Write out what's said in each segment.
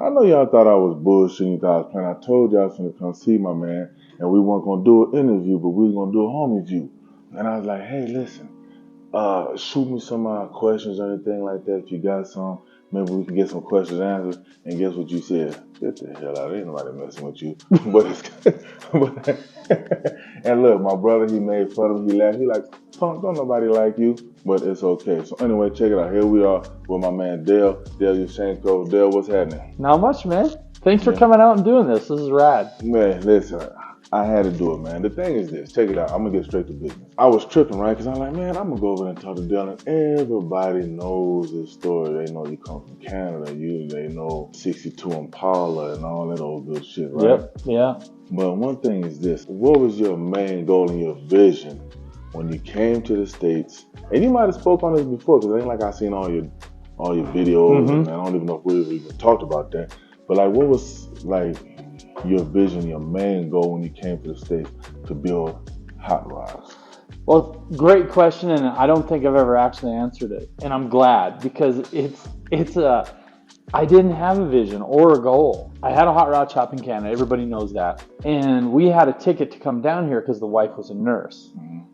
I know y'all thought I was bullshitting. You thought I was playing. I told y'all I was going to come see my man, and we weren't going to do an interview, but we was going to do a homie view. And I was like, hey, listen, shoot me some questions or anything like that if you got some. Maybe we can get some questions answered. And guess what you said? Get the hell out. Ain't nobody messing with you. And look, my brother, he made fun of me. He laughed. He like, Punk, don't nobody like you. But it's okay. So anyway, check it out. Here we are with my man Dale Yushenko. Dale, what's happening? Not much, man. Thanks for coming out and doing this. This is rad. Man, listen, I had to do it, man. The thing is this. Check it out. I'm going to get straight to business. I was tripping, right? Because I'm like, man, I'm going to go over there and talk to Dale. And everybody knows this story. They know you come from Canada. They know 62 Impala and all that old good shit, right? Yep, yeah. But one thing is this. What was your main goal and your vision when you came to the States? And you might have spoke on this before, because it ain't like I seen all your videos, and I don't even know if we even talked about that. But like, what was like your vision, your main goal when you came to the States to build hot rods? Well, great question, and I don't think I've ever actually answered it, and I'm glad, because I didn't have a vision or a goal. I had a hot rod shop in Canada. Everybody knows that. And we had a ticket to come down here because the wife was a nurse.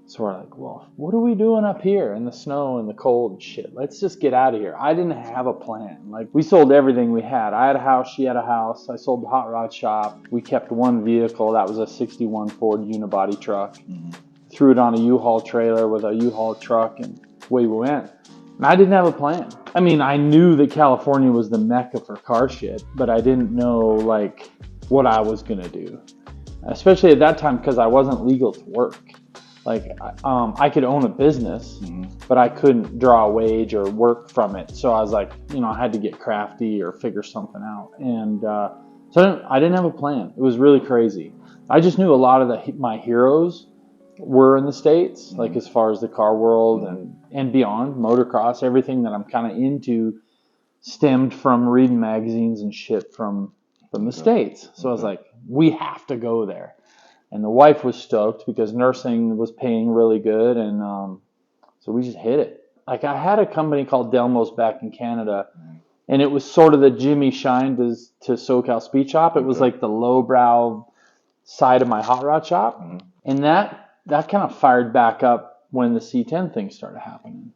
So we're like, well, what are we doing up here in the snow and the cold and shit? Let's just get out of here. I didn't have a plan. Like, we sold everything we had. I had a house. She had a house. I sold the hot rod shop. We kept one vehicle. That was a 61 Ford unibody truck. Threw it on a U-Haul trailer with a U-Haul truck, and away we went. And I didn't have a plan. I mean, I knew that California was the mecca for car shit, but I didn't know, like, what I was going to do. Especially at that time, because I wasn't legal to work. Like, I could own a business, but I couldn't draw a wage or work from it. So I was like, I had to get crafty or figure something out. And so I didn't have a plan. It was really crazy. I just knew a lot of my heroes were in the States, like as far as the car world and beyond, motocross, everything that I'm kind of into stemmed from reading magazines and shit from the States. So I was like, we have to go there. And the wife was stoked because nursing was paying really good, and so we just hit it. Like, I had a company called Delmo's back in Canada, and it was sort of the Jimmy Shine to SoCal Speed Shop. It was like the lowbrow side of my hot rod shop, and that kind of fired back up when the C10 thing started happening.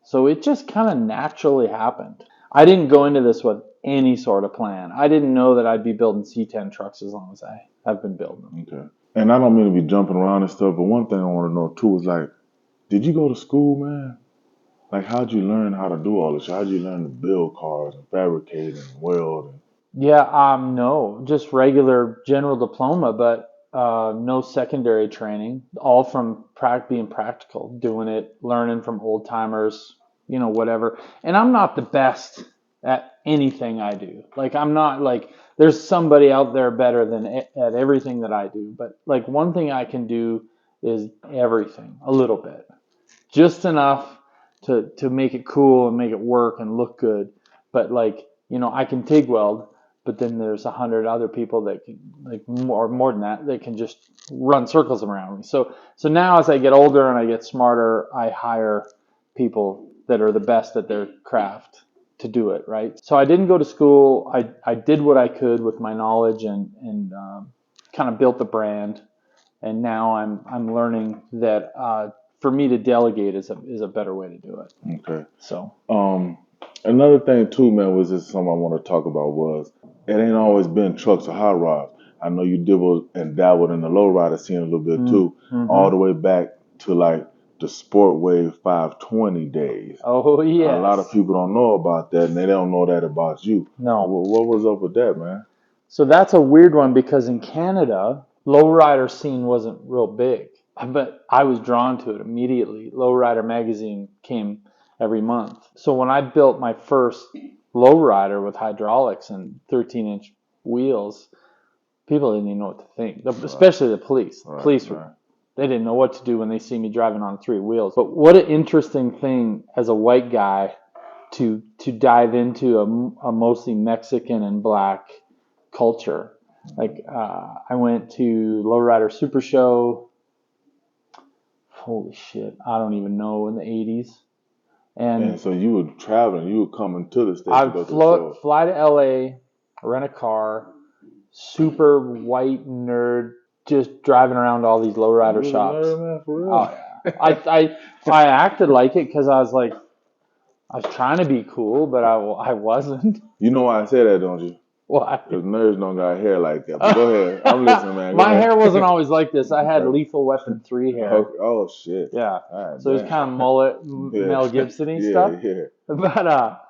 So it just kind of naturally happened. I didn't go into this with any sort of plan. I didn't know that I'd be building C10 trucks as long as I have been building them. Okay. And I don't mean to be jumping around and stuff, but one thing I want to know too is, like, did you go to school, man? Like, how'd you learn how to do all this? How'd you learn to build cars and fabricate and weld? Yeah, no, just regular general diploma, but no secondary training. All from being practical, doing it, learning from old timers, whatever. And I'm not the best at anything I do. Like, I'm not like, there's somebody out there better than at everything that I do. But like, one thing I can do is everything a little bit, just enough to make it cool and make it work and look good. But like, I can TIG weld, but then there's 100 other people that can, like, more than that, they can just run circles around me. So now as I get older and I get smarter, I hire people that are the best at their craft to do it, right? So I didn't go to school. I did what I could with my knowledge and kind of built the brand. And now I'm learning that for me to delegate is a better way to do it. Okay. So another thing too, man, was just something I want to talk about was it ain't always been trucks or hot rods. I know you dibbled and dabbled in the low rider scene a little bit too, all the way back to like the Sport Wave 520 days. Oh yeah. A lot of people don't know about that, and they don't know that about you. No. What was up with that, man? So that's a weird one, because in Canada, lowrider scene wasn't real big, but I was drawn to it immediately. Lowrider magazine came every month. So when I built my first lowrider with hydraulics and 13-inch wheels, people didn't even know what to think, especially the police. The police they didn't know what to do when they see me driving on 3 wheels. But what an interesting thing as a white guy to dive into a mostly Mexican and black culture. Like, I went to Lowrider Super Show. Holy shit, I don't even know, in the 80s. And so you were traveling, you were coming to the States. I'd fly to LA I rent a car, super white nerd, just driving around to all these lowrider shops. Nerd, man, for real. Oh yeah, I acted like it because I was like, I was trying to be cool, but I wasn't. You know why I say that, don't you? Why? Because nerds don't got hair like that. But go ahead. I'm listening, man. Go My ahead. hair wasn't always like this. I had Lethal Weapon 3 hair. Oh shit. Yeah. Ah, So it was damn. kind of mullet, Yeah. Mel Gibson-y Yeah, stuff. yeah. But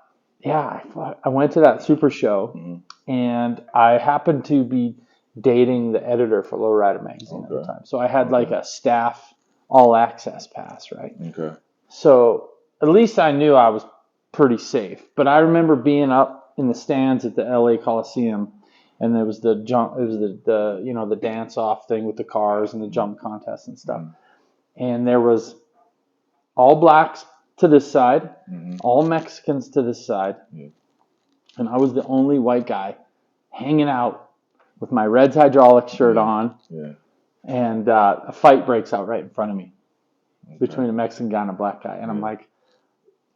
yeah, I went to that super show, and I happened to be dating the editor for Lowrider magazine at the time. So I had like a staff all access pass, right? Okay. So at least I knew I was pretty safe. But I remember being up in the stands at the LA Coliseum, and there was the jump. It was the you know, the dance off thing with the cars and the jump contest and stuff. And there was all blacks to this side, all Mexicans to this side, and I was the only white guy hanging out with my Reds hydraulic shirt on. Yeah. And a fight breaks out right in front of me between a Mexican guy and a black guy, and I'm like,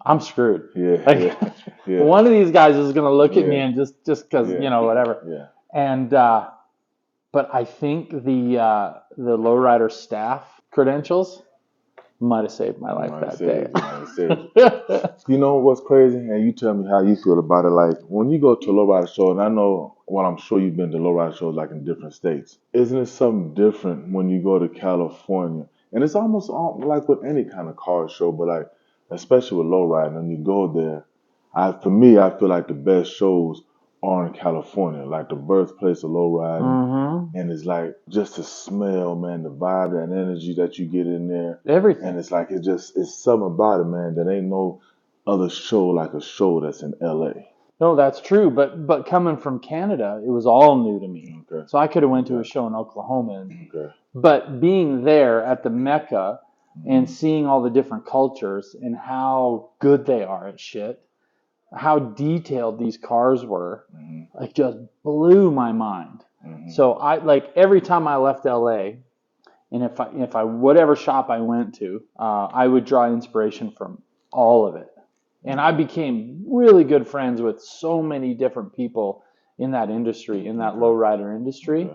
I'm screwed. Yeah, like, one of these guys is gonna look at me and just because you know, whatever. Yeah. And but I think the lowrider staff credentials might have saved my life that day. You know what's crazy? And you tell me how you feel about it. Like when you go to a lowrider show, and I know, well, I'm sure you've been to lowrider shows like in different states. Isn't it something different when you go to California? And it's almost like with any kind of car show, but like especially with lowriding, when you go there, for me, I feel like the best shows are in California, like the birthplace of lowriding, and it's like just the smell, man, the vibe, that energy that you get in there, everything, and it's like it's something about it, man. That ain't no other show like a show that's in LA. No, that's true, but coming from Canada, it was all new to me. Okay. So I could have went to a show in Oklahoma, but being there at the Mecca and seeing all the different cultures and how good they are at shit, how detailed these cars were, like just blew my mind. So I like every time I left LA, and if I whatever shop I went to, I would draw inspiration from all of it. And I became really good friends with so many different people in that industry, in that lowrider industry,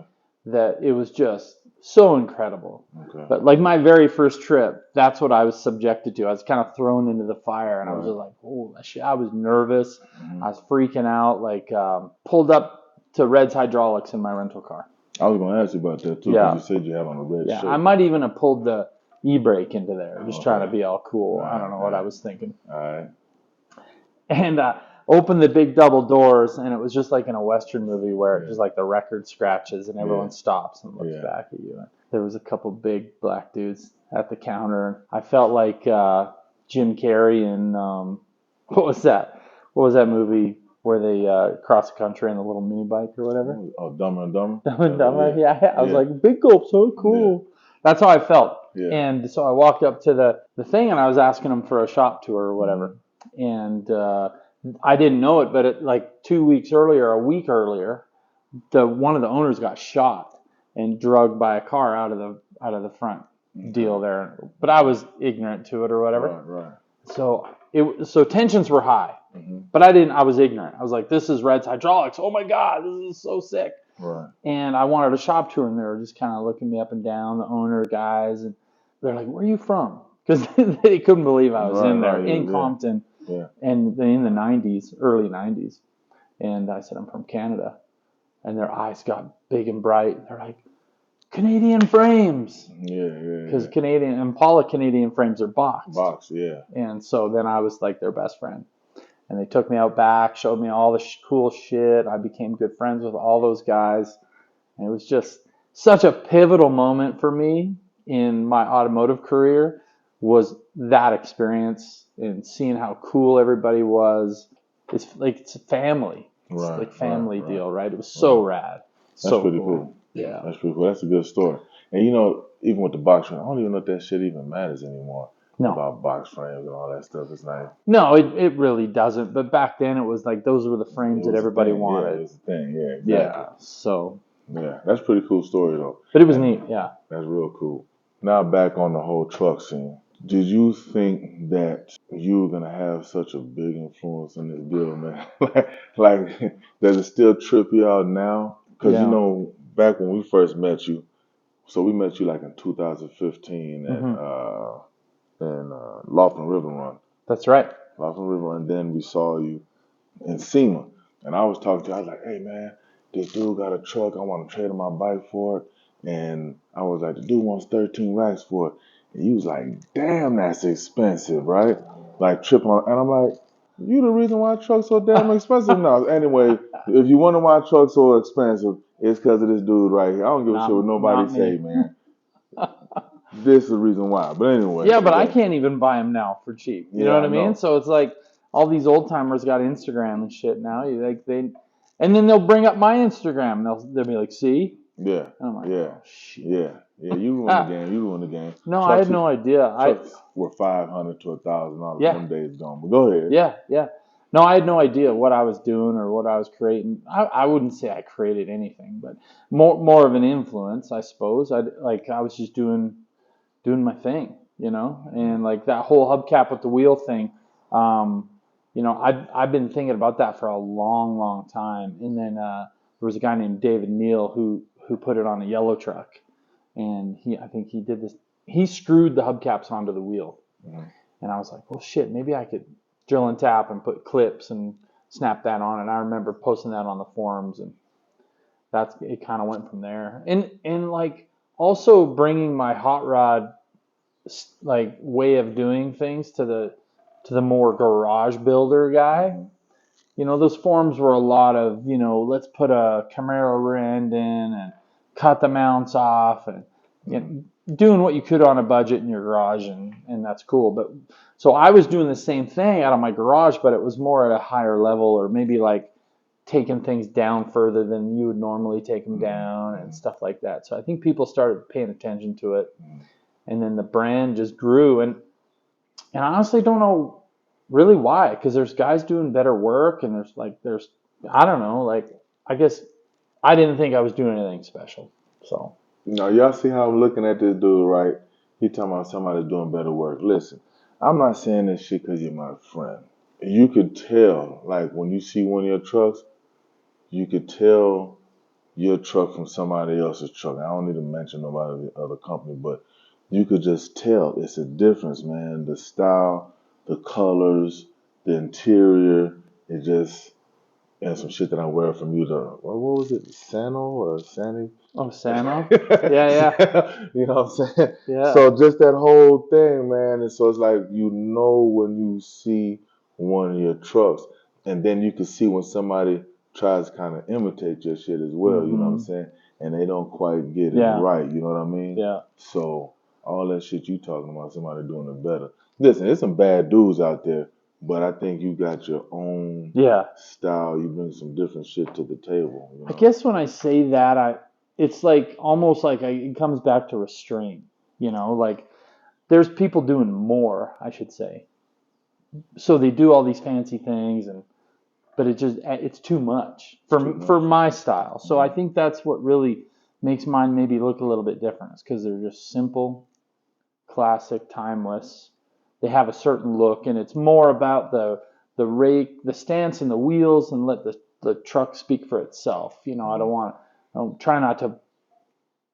that it was just so incredible. But like my very first trip, that's what I was subjected to. I was kind of thrown into the fire, and I was just like, oh, shit. I was nervous. I was freaking out. Like pulled up to Red's Hydraulics in my rental car. I was going to ask you about that too, because you said you had on a red shirt. I might even have pulled the e-brake into there, just trying to be all cool. I don't know what I was thinking. All right. And opened the big double doors, and it was just like in a Western movie where just like the record scratches and everyone stops and looks back at you. And there was a couple big black dudes at the counter. I felt like Jim Carrey in what was that? What was that movie where they cross the country in the little mini bike or whatever? Oh, Dumber and Dumber. Dumber and Dumber. Yeah. I was like, big gulp, so cool. That's how I felt. Yeah. And so I walked up to the thing, and I was asking them for a shop tour or whatever. And I didn't know it, but like 2 weeks earlier, a week earlier, one of the owners got shot and drugged by a car out of the front deal there. But I was ignorant to it or whatever. Right. So tensions were high, but I was ignorant. I was like, this is Red's Hydraulics. Oh my God, this is so sick. Right. And I wanted a shop tour, and they were just kind of looking me up and down, the owner guys, and they're like, where are you from? Because they couldn't believe I was in there, in Compton. Yeah. And in the 90s, early 90s. And I said, I'm from Canada. And their eyes got big and bright. They're like, Canadian frames. Yeah. Because Canadian Impala Canadian frames are boxed. Yeah. And so then I was like their best friend. And they took me out back, showed me all the cool shit. I became good friends with all those guys. And it was just such a pivotal moment for me in my automotive career, was that experience and seeing how cool everybody was. It's like it's a family. It's like family deal, right? It was so rad. That's pretty cool. Yeah. That's pretty cool. That's a good story. And you know, even with the box frame, I don't even know if that shit even matters anymore. No. About box frames and all that stuff. It's like, no, it really doesn't. But back then it was like those were the frames that everybody wanted. Yeah, it was the thing. Yeah, exactly. Yeah. So. Yeah, that's a pretty cool story though. But it was neat. Yeah. That's real cool. Now back on the whole truck scene. Did you think that you were gonna have such a big influence in this deal, man? like, does it still trip you out now? Because Yeah. back when we first met you, so we met you like in 2015 at Hmm. Laughlin River Run, That's right. and then we saw you in SEMA. And I was talking to you, I was like, hey man, this dude got a truck, I want to trade him my bike for it. And I was like, the dude wants 13 racks for it. And you was like, damn, that's expensive, right? Like tripping on, and I'm like, you the reason why truck's so damn expensive now. Anyway, if you wonder why truck's so expensive, it's because of this dude right here. I don't give a shit what nobody Not say, me. man. This is the reason why. But anyway, Yeah, but I yeah, can't even buy them now for cheap. You know yeah, what I I mean? know. So it's like all these old timers got Instagram and shit now. And then they'll bring up my Instagram. And they'll be like, "See?" Yeah, And I'm like, yeah, "Oh shit." yeah. You ruined the game. You ruined the game. No, I Trucks had is no idea. trucks were $500 to $1,000. Yeah, Them days gone. But go ahead. yeah, yeah. No, I had no idea what I was doing or what I was creating. I wouldn't say I created anything, but more of an influence, I suppose. I was just doing my thing, and like that whole hubcap with the wheel thing. Um, I've been thinking about that for a long, long time. And then there was a guy named David Neal who put it on a yellow truck, and I think he did this. He screwed the hubcaps onto the wheel, Mhm. and I was like, well, shit, maybe I could drill and tap and put clips and snap that on. And I remember posting that on the forums, and that's it. Kind of went from there, and like also bringing my hot rod like way of doing things to the more garage builder guy. Mhm. Those forums were a lot of, let's put a Camaro rear end in and cut the mounts off and Mhm. doing what you could on a budget in your garage, and that's cool. But so I was doing the same thing out of my garage, but it was more at a higher level, or maybe like taking things down further than you would normally take them Mhm. down and Mhm. stuff like that. So I think people started paying attention to it, Mhm. and then the brand just grew. And I honestly don't know really why, because there's guys doing better work, and there's I don't know, like I guess I didn't think I was doing anything special. So Now y'all see how I'm looking at this dude, right? He talking about somebody doing better work. Listen, I'm not saying this shit because you're my friend. You could tell, like when you see one of your trucks, you could tell your truck from somebody else's truck. I don't need to mention nobody the other company, but you could just tell it's a difference, man. The style, the colors, the interior, it just and some shit that I wear from you. What was it, Sano or Sani? oh, Sano, yeah, yeah, You know what I'm saying? yeah. So just that whole thing, man. And so it's like when you see one of your trucks, and then you can see when somebody tries to kind of imitate your shit as well. You know what I'm Mm-hmm. saying? And they don't quite get it Yeah, right. You know what I mean? yeah. So all that shit you talking about, somebody doing it better. Listen, there's some bad dudes out there, but I think you got your own Yeah. style. You bring some different shit to the table. You I know. guess when I say that, it's like almost like it comes back to restraint. Like there's people doing more, I should say. So they do all these fancy things, but it's too much It's too for much. my style. So I Mhm. think that's what really makes mine maybe look a little bit different. It's because they're just simple, classic, timeless. They have a certain look, and it's more about the rake, the stance, and the wheels, and let the truck speak for itself. Mhm. I don't try not to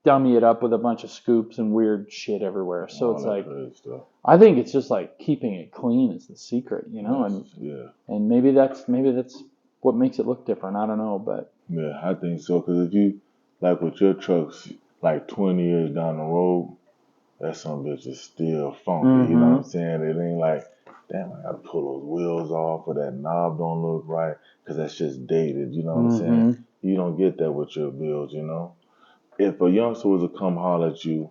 dummy it up with a bunch of scoops and weird shit everywhere. So All it's that like crazy stuff. I think it's just like keeping it clean is the secret, Yes, and yeah, and maybe that's what makes it look different. I don't know, but yeah. I think so. Cause if you like with your trucks, like 20 years down the road, that some bitch is still funky. You know what I'm mm-hmm. saying? It ain't like, damn, I gotta pull those wheels off, or that knob don't look right, cause that's just dated. You know what I'm saying? Mm-hmm. You don't get that with your builds. You know, if a youngster was to come holler at you,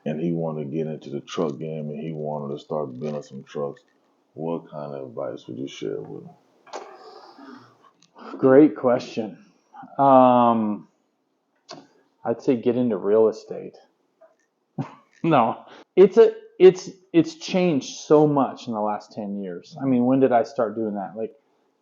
and he wanted to get into the truck game, and he wanted to start building some trucks, what kind of advice would you share with him? Great question. Um, I'd say get into real estate. No, it's changed so much in the last 10 years. I mean, when did I start doing that? Like,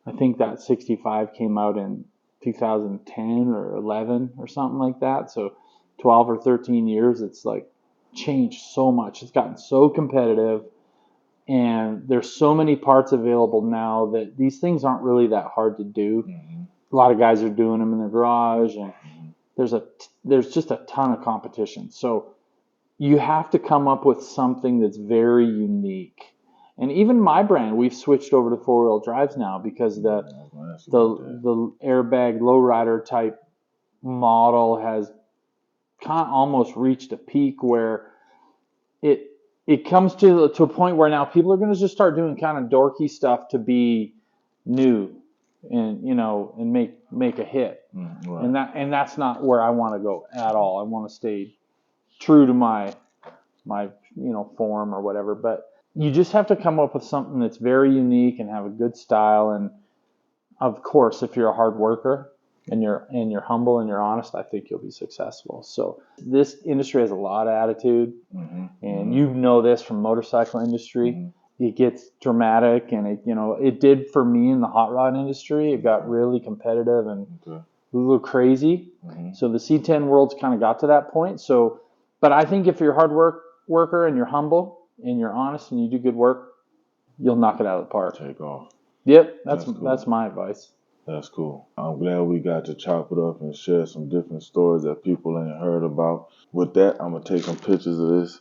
I think that 65 came out in 2010 or 11 or something like that. So 12 or 13 years, it's like changed so much. It's gotten so competitive. And there's so many parts available now that these things aren't really that hard to do. A lot of guys are doing them in their garage, and there's just a ton of competition. So you have to come up with something that's very unique. And even my brand, we've switched over to 4-wheel drives now because the airbag lowrider type model has kind of almost reached a peak where it comes to a point where now people are going to just start doing kind of dorky stuff to be new and and make a hit. Right. And that's not where I want to go at all. I want to stay true to my form or whatever, but you just have to come up with something that's very unique and have a good style. And of course, if you're a hard worker and you're humble and you're honest, I think you'll be successful. So this industry has a lot of attitude, and you know this from motorcycle industry. It gets dramatic, and it did for me in the hot rod industry. It got really competitive and a little crazy. So the C10 world's kind of got to that point. So, but I think if you're a hard worker and you're humble and you're honest and you do good work, you'll knock it out of the park. Take off. Yep, that's my advice. That's cool. I'm glad we got to chop it up and share some different stories that people ain't heard about. With that, I'm going to take some pictures of this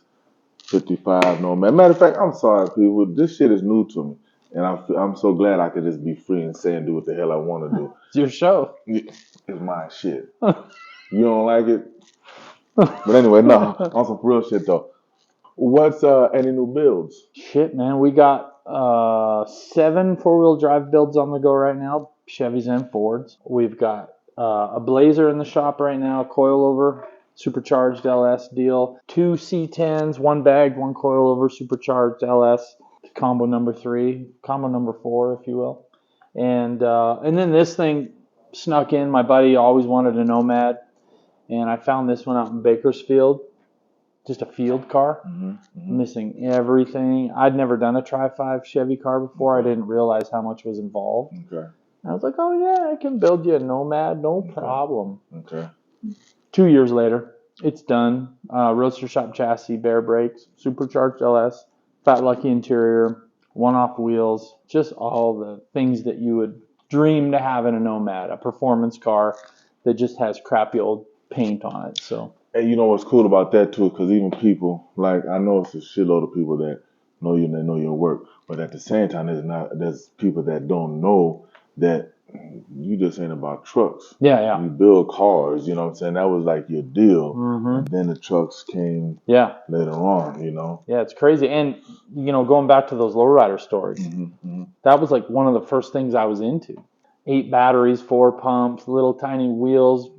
55 Nomad. Matter of fact, I'm sorry, people. This shit is new to me. And I'm so glad I could just be free and say and do what the hell I want to do. It's your show. It's my shit. You don't like it? But anyway, no. On some real shit, though. What's any new builds? Shit, man. We got 7 4-wheel drive builds on the go right now, Chevys and Fords. We've got a Blazer in the shop right now, coilover, supercharged LS deal. 2 C10s, 1 bagged, 1 coilover, supercharged LS, combo number 3, combo number 4, if you will. And then this thing snuck in. My buddy always wanted a Nomad, and I found this one out in Bakersfield. Just a field car, missing everything. I'd never done a Tri-5 Chevy car before. I didn't realize how much was involved. I was like, oh yeah, I can build you a Nomad, no problem. 2 years later, it's done. Roadster shop chassis, bare brakes, supercharged LS, Fat Lucky interior, one-off wheels, just all the things that you would dream to have in a Nomad, a performance car that just has crappy old paint on it. So. And you know what's cool about that too, because even people, like, I know it's a shitload of people that know you and they know your work, but at the same time, there's people that don't know that you just ain't about trucks. Yeah. You build cars, you know what I'm saying? That was like your deal. And then the trucks came later on, Yeah, it's crazy. And, going back to those lowrider stories, that was like one of the first things I was into. 8 batteries, 4 pumps, little tiny wheels,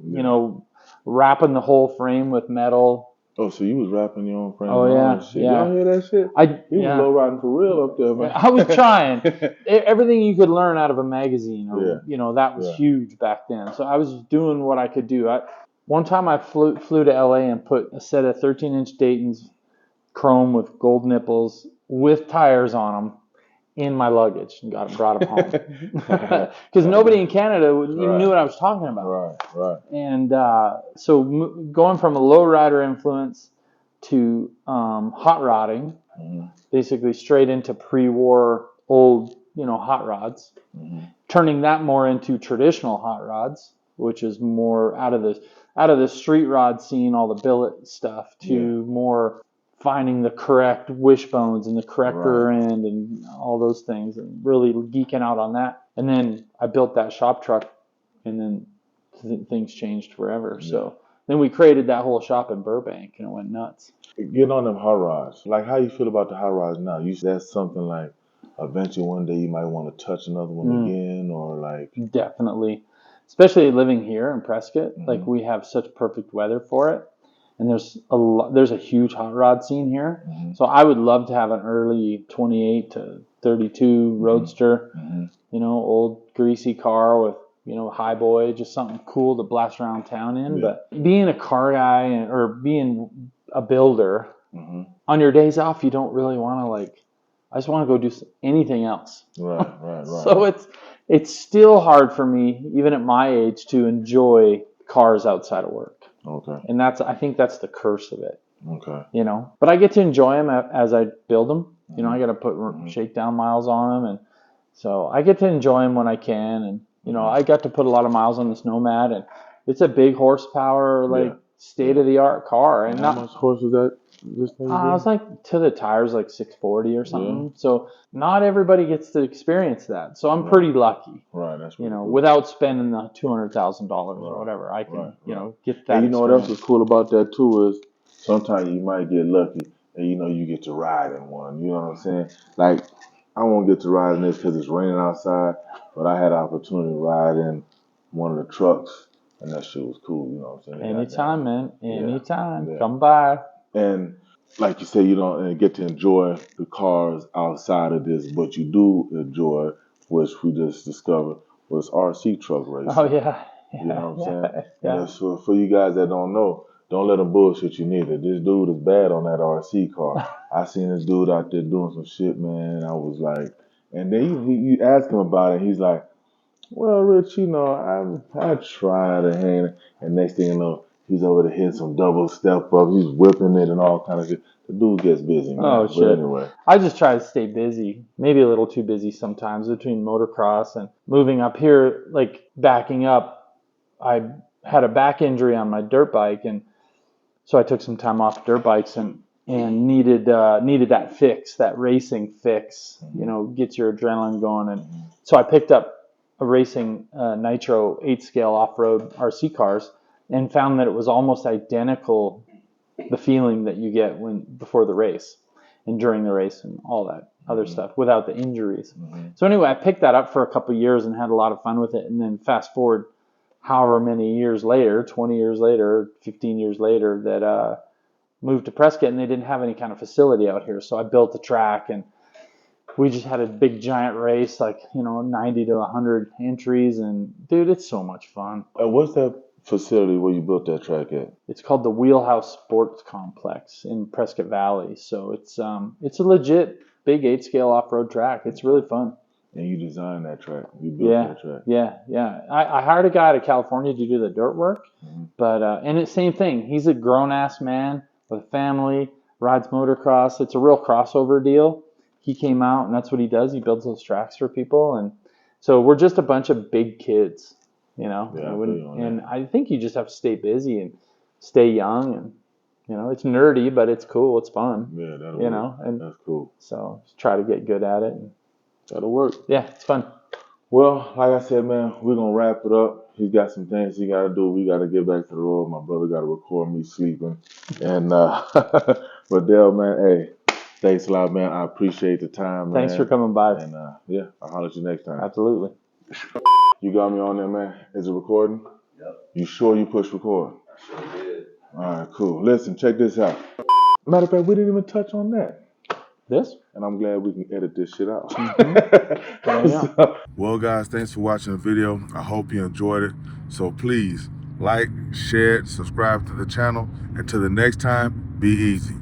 wrapping the whole frame with metal. Oh, so you was wrapping your own frame? Oh, yeah. Shit. Y'all hear that shit? You was low riding for real up there, man. I was trying. Everything you could learn out of a magazine, that was huge back then. So I was doing what I could do. One time I flew to LA and put a set of 13-inch Dayton's chrome with gold nipples with tires on them in my luggage and brought them home. Because nobody in Canada even knew what I was talking about. Right. And so going from a lowrider influence to hot rodding, basically straight into pre-war old, hot rods, turning that more into traditional hot rods, which is more out of the street rod scene, all the billet stuff, to more finding the correct wishbones and the correct rear end and all those things, and really geeking out on that. And then I built that shop truck, and then things changed forever. So then we created that whole shop in Burbank, and it went nuts. Getting on them hot rods, like, how you feel about the hot rods now? That's something like eventually one day you might want to touch another one again, or like. Definitely, especially living here in Prescott, like we have such perfect weather for it. And there's a huge hot rod scene here. So I would love to have an early 28 to 32 Roadster, old greasy car with, high boy, just something cool to blast around town in. But being a car guy or being a builder, on your days off, you don't really want to I just want to go do anything else. Right. So it's still hard for me, even at my age, to enjoy cars outside of work. Okay. And I think that's the curse of it. Okay. But I get to enjoy them as I build them. You know, I got to put shakedown miles on them, and so I get to enjoy them when I can. And you know, I got to put a lot of miles on this Nomad, and it's a big horsepower, like state of the art car. And how much horse was that? This thing I was like to the tires like 640 or something. So not everybody gets to experience that. So I'm pretty lucky. Right, that's you know, cool. Without spending the $200,000 or whatever, I can you know get that. And you know what else is cool about that too is sometimes you might get lucky and you know you get to ride in one. You know what I'm saying? Like I won't get to ride in this because it's raining outside, but I had an opportunity to ride in one of the trucks, and that shit was cool. You know what I'm saying? Anytime, man. Anytime. Come by. And like you say, you don't get to enjoy the cars outside of this, but you do enjoy, which we just discovered, was RC truck racing. Oh, yeah. You know what I'm saying? And that's for you guys that don't know, don't let them bullshit you neither. This dude is bad on that RC car. I seen this dude out there doing some shit, man. I was like, and then you ask him about it, he's like, well, Rich, you know, I try to hang it, and next thing you know, he's over there hitting some double step up. He's whipping it and all kind of shit. The dude gets busy, man. Oh, shit. But anyway. I just try to stay busy. Maybe a little too busy sometimes between motocross and moving up here, like backing up. I had a back injury on my dirt bike, and so I took some time off dirt bikes and needed that fix, that racing fix. You know, gets your adrenaline going. And so I picked up a racing Nitro 8-scale off-road RC cars and found that it was almost identical, the feeling that you get before the race and during the race and all that other stuff without the injuries. So anyway, I picked that up for a couple of years and had a lot of fun with it. And then fast forward however many years later, 20 years later, 15 years later, that moved to Prescott, and they didn't have any kind of facility out here. So I built a track, and we just had a big giant race, like, 90 to 100 entries. And dude, it's so much fun. What's that facility where you built that track at? It's called the Wheelhouse Sports Complex in Prescott Valley. So it's a legit big 8-scale off-road track. It's really fun. And you designed that track. You built that track. Yeah. I hired a guy out of California to do the dirt work, but and it's same thing. He's a grown-ass man with a family, rides motocross. It's a real crossover deal. He came out, and that's what he does. He builds those tracks for people, and so we're just a bunch of big kids, Yeah, and I think you just have to stay busy and stay young, and it's nerdy, but it's cool. It's fun. Yeah, that'll work. And that's cool. So just try to get good at it. And that'll work. Yeah, it's fun. Well, like I said, man, we're gonna wrap it up. He's got some things he gotta do. We gotta get back to the road. My brother gotta record me sleeping. And but Dale, man, hey, thanks a lot, man. I appreciate the time, man. Thanks for coming by. And yeah, I'll holler at you next time. Absolutely. You got me on there, man. Is it recording? Yep. You sure you push record? I sure did. All right, cool. Listen, check this out. Matter of fact, we didn't even touch on that. This? And I'm glad we can edit this shit out. Yeah. Well, guys, thanks for watching the video. I hope you enjoyed it. So please like, share, subscribe to the channel. Until the next time, be easy.